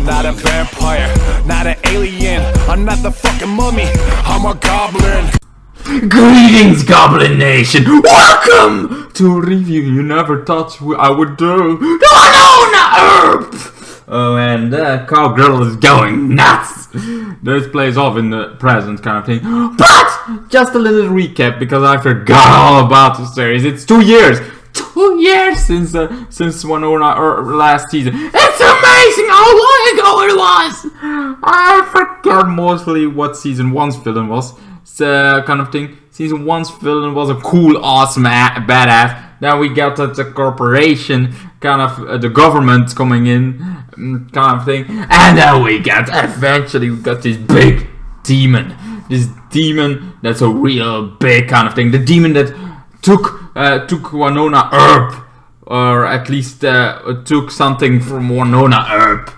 not a vampire, not an alien. I'm not the fucking mummy, I'm a goblin. Greetings, Goblin Nation! Welcome to a review you never thought I would do. WYNONNA EARP! Oh, and cowgirl is going nuts. This plays off in the present kind of thing. But just a little recap because I forgot all about the series. It's 2 years. 2 years since WYNONNA last season. It's amazing how long ago it was. I forgot mostly what season 1's villain was. Kind of thing. Season 1's villain was a cool, awesome, badass. Then we got the corporation, kind of the government coming in, kind of thing. And then eventually we got this big demon. This demon that's a real big kind of thing. The demon that took WYNONNA EARP, or at least took something from WYNONNA EARP,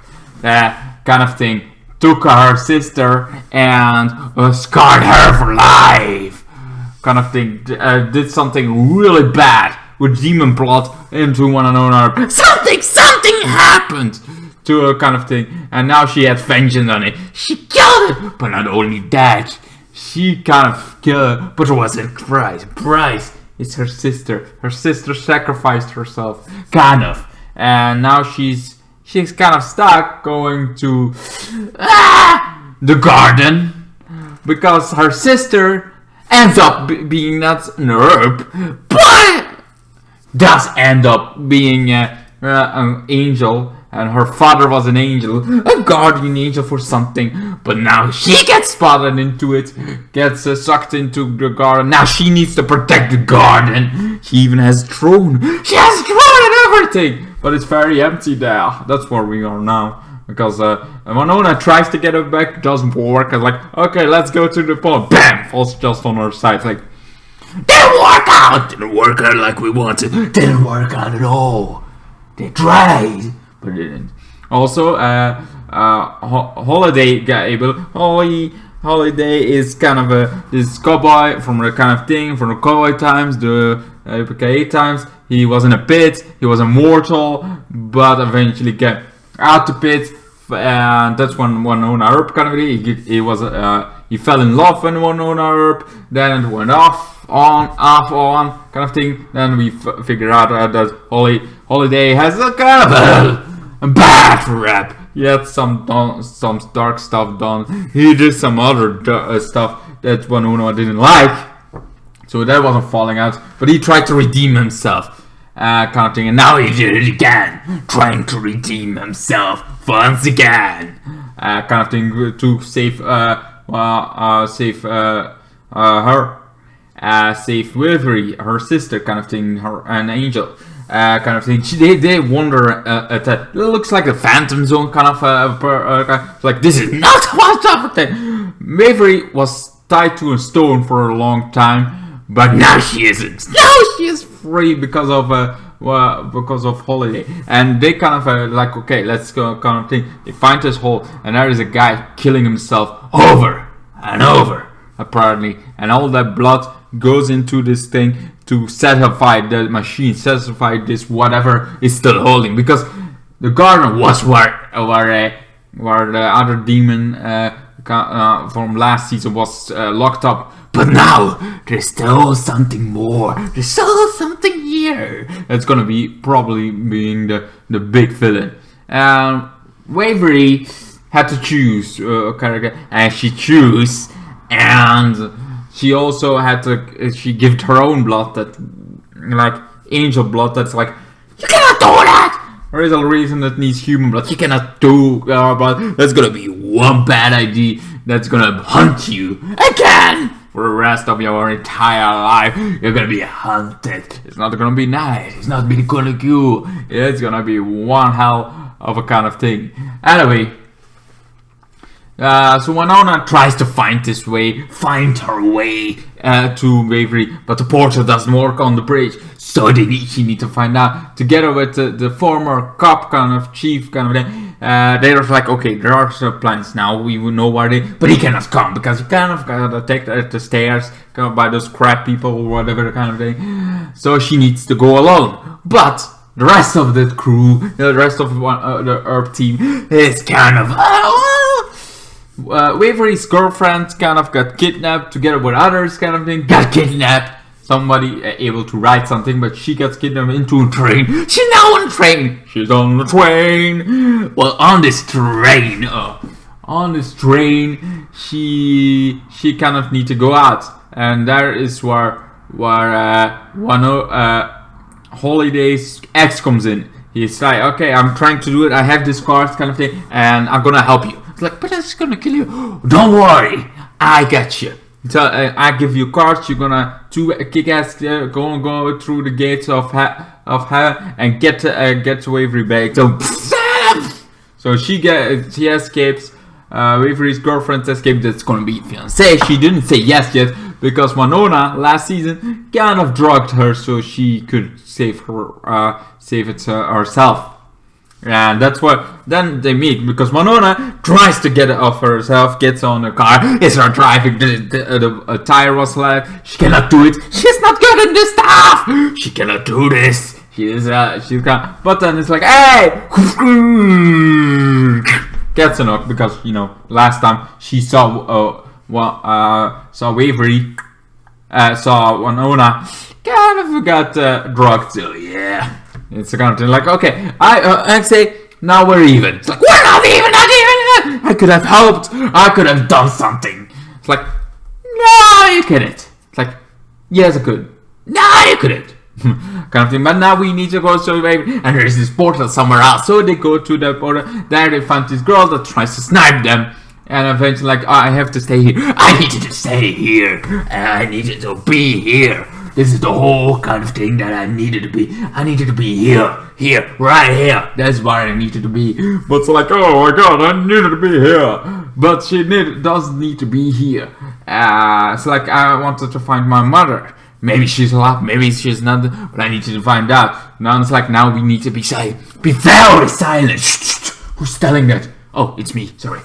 kind of thing. Took her sister and scarred her for life, kind of thing. Did something really bad with demon plot into WYNONNA EARP. Something happened to her, kind of thing, and now she had vengeance on it. She killed it, but not only that, she kind of killed it, but there was a price. It's her sister. Her sister sacrificed herself, kind of, and now she's kind of stuck going to the garden because her sister ends up being not an herb, but does end up being an angel, and her father was an angel, a guardian angel for something, but now she gets spotted into it, gets sucked into the garden. Now she needs to protect the garden. She even has throne. She has throne and everything. But it's very empty there. That's where we are now. Because WYNONNA tries to get her back, doesn't work. It's like, okay, let's go to the pond. Bam! Falls just on her side. It's like, didn't work out! Didn't work out like we wanted. Didn't work out at all. They tried, but it didn't. Also, Holiday got able. Holiday is kind of this cowboy from the kind of thing, from the cowboy times, the EPK times. He was in a pit, he was immortal, but eventually got out the pit, and that's when WYNONNA EARP kind of thing. He fell in love with WYNONNA EARP, then it went off, on, kind of thing. Then we figured out that Holiday has a kind of a bad rap. He had some dark stuff done. He did some other stuff that WYNONNA didn't like. So that wasn't falling out, but he tried to redeem himself, kind of thing, and now he did it again, trying to redeem himself once again, kind of thing, to save save Wilbury, her sister, kind of thing, an angel, kind of thing. They wonder at that. It looks like a Phantom Zone kind of like this is not what's up. Wilbury was tied to a stone for a long time. But now she isn't. Now she is free because of Holiday, and they kind of like, okay, let's go, kind of thing. They find this hole, and there is a guy killing himself over and over, apparently, and all that blood goes into this thing to satisfy the machine, satisfy this whatever is still holding, because the garden was where the other demon from last season was locked up. But now, there's still something more. There's still something here. That's gonna be probably being the big villain. Wavery had to choose a character, and she chose, and she also had to. She gave her own blood, that like angel blood. That's like, you cannot do that. There is a reason that needs human blood. You cannot do blood. That's gonna be one bad idea. That's gonna hunt you again. For the rest of your entire life, you're gonna be hunted. It's not gonna be nice. It's not gonna be cool. It's gonna be one hell of a kind of thing. Anyway, so WYNONNA tries to find her way to Wavery, but the portal doesn't work on the bridge. So she need to find out, together with the former cop kind of chief kind of thing. They're like, okay, there are some plans now, we will know where they, but he cannot come because he kind of got attacked at the stairs by those crap people or whatever kind of thing. So she needs to go alone. But the rest of the crew, the rest of the EARP team is kind of Wavery's girlfriend kind of got kidnapped together with others kind of thing. Got kidnapped. Somebody able to write something, but she gets kidnapped into a train. She's now on a train. She's on the train. Well, on this train, she kind of need to go out, and there is where Holiday's ex comes in. He's like, okay, I'm trying to do it. I have this card kind of thing, and I'm gonna help you. It's like, but that's gonna kill you. Don't worry, I got you. So I give you cards. You're gonna kick-ass go through the gates of hell and get to Wavery back. So she escapes. Wavery's girlfriend escaped. That's gonna be fiancé. She didn't say yes yet because Winona last season kind of drugged her so she could save it herself. And that's what then they meet because Winona tries to get it off herself, gets on the car, is her driving, the tire was flat, she cannot do it, she's not good at this stuff, she cannot do this, she's but then it's like, hey, gets a knock because, you know, last time she saw Wavery, saw Winona, kind of got drugged, so yeah. It's a kind of thing like, okay, I say, now we're even. It's like, we're not even. I could have helped. I could have done something. It's like, no, you couldn't. It's like, yes, I could. No, you couldn't. Kind of thing. But now we need to go to Wavery, and there's this portal somewhere else. So they go to the portal. There they find this girl that tries to snipe them. And eventually, like, oh, I have to stay here. I needed to stay here. I needed to be here. This is the whole kind of thing that I needed to be. I needed to be here, right here. That's where I needed to be. But it's like, oh my god, I needed to be here. But she doesn't need to be here. It's like, I wanted to find my mother. Maybe she's alive, maybe she's not, but I need to find out. Now it's like, now we need to be silent. Be very silent. Shh. Who's telling that? Oh, it's me, sorry.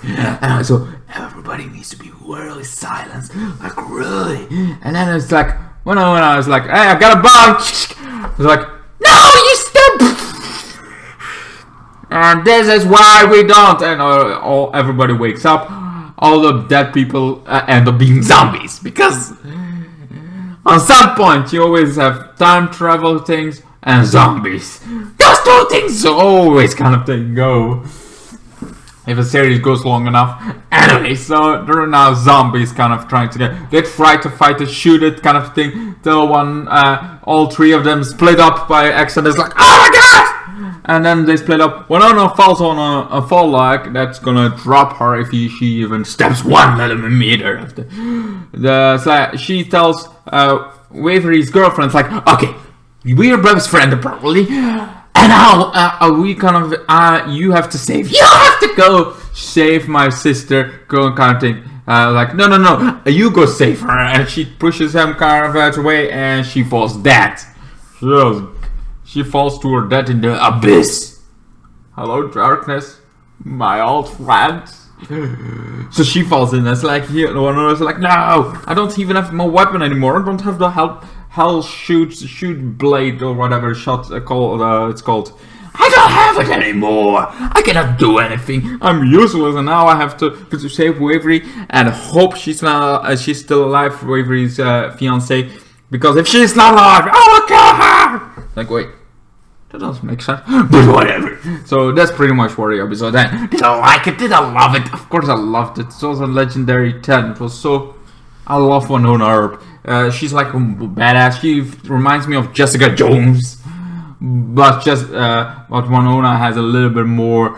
So everybody needs to be really silent. Like, really. And then it's like, when I was like, hey, I got a bomb. I was like, no, you stop. And this is why we don't. And everybody wakes up. All the dead people end up being zombies. Because on some point, you always have time travel things and zombies. Those two things always kind of thing go. If a series goes long enough. Anyway, so there are now zombies kind of trying to they try to fight to shoot it kind of thing. Till all three of them split up by accident. It's like, oh my god! And then they split up. Winona falls on a fall log that's gonna drop her if she even steps 1 millimeter. She tells Wavery's girlfriend, like, okay, we're best friends probably. And now we kind of you have to save. You have to go save my sister. Go kind of thing. Like no, you go save her. And she pushes him kind of out away, and she falls dead. She falls to her death in the abyss. Hello, darkness, my old friend. So she falls in. It's like here, one was like, no, I don't even have my weapon anymore. I don't have the hell shoot blade or whatever it's called. I don't have it anymore. I cannot do anything. I'm useless, and now I have to save Wavery and hope she's still alive. Wavery's fiance, because if she's not alive, I will kill her. Like, wait, that doesn't make sense, but whatever. So that's pretty much for the episode. Then did I like it? Did I love it? Of course I loved it. It was a legendary 10. It was so. I love Winona EARP. She's like a badass. She reminds me of Jessica Jones, but Winona has a little bit more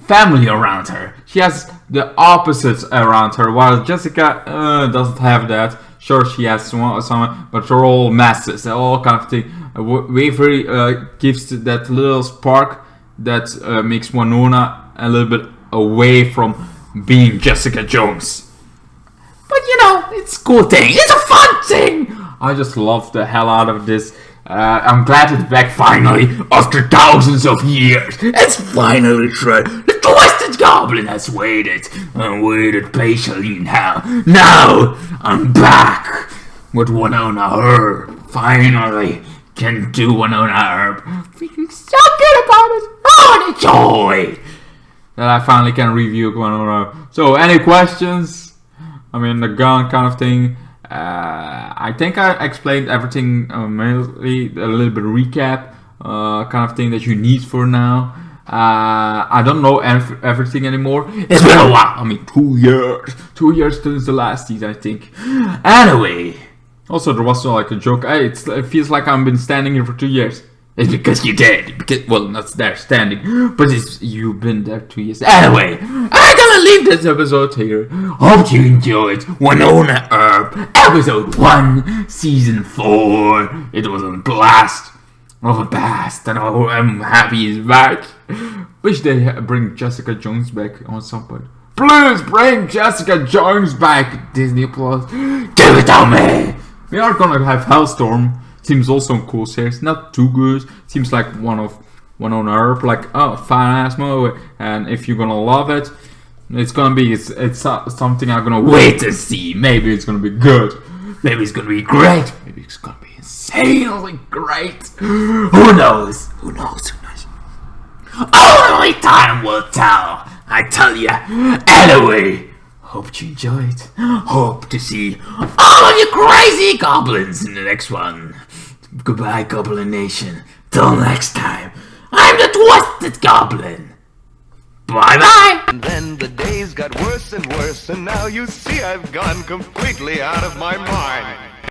family around her. She has the opposites around her, while Jessica doesn't have that. Sure, she has some, but they're all masses. They're all kind of thing. Wavery gives that little spark that makes Winona a little bit away from being Jessica Jones. But you know, it's a cool thing. It's a fun thing. I just love the hell out of this. I'm glad it's back finally after thousands of years. It's finally true. The Twisted Goblin has waited and waited patiently now. Now I'm back with Winona EARP. Finally can do Winona EARP. Feeling so good about it. Oh, the joy that I finally can review Winona EARP. So, any questions? I mean, the gun kind of thing. I think I explained everything, mainly a little bit of recap, kind of thing that you need for now. I don't know everything anymore. It's been a while. I mean, 2 years. 2 years since the last season, I think. Anyway. Also, there was like a joke. Hey, it feels like I've been standing here for 2 years. It's because you did. Because, well, not there standing, but you've been there 2 years. Anyway, I'm gonna leave this episode here. Hope you enjoyed Winona EARP, episode 1, season 4. It was a blast of a past, and I'm happy he's back. Wish they bring Jessica Jones back on some point. Please bring Jessica Jones back, Disney Plus. Give it to me. We are gonna have Hellstorm. Seems also a cool series. Not too good. Seems like one of Winona EARP. Like, oh, fine ass movie. And if you're gonna love it, it's gonna be it's something I'm gonna wait to see. Maybe it's gonna be good. Maybe it's gonna be great. Maybe it's gonna be insanely great. Who knows? Who knows? Who knows? Only time will tell. I tell ya. Anyway. Hope you enjoyed. Hope to see all of you crazy goblins in the next one. Goodbye, Goblin Nation. Till next time, I'm the Twisted Goblin. Bye bye. And then the days got worse and worse, and now you see I've gone completely out of my mind.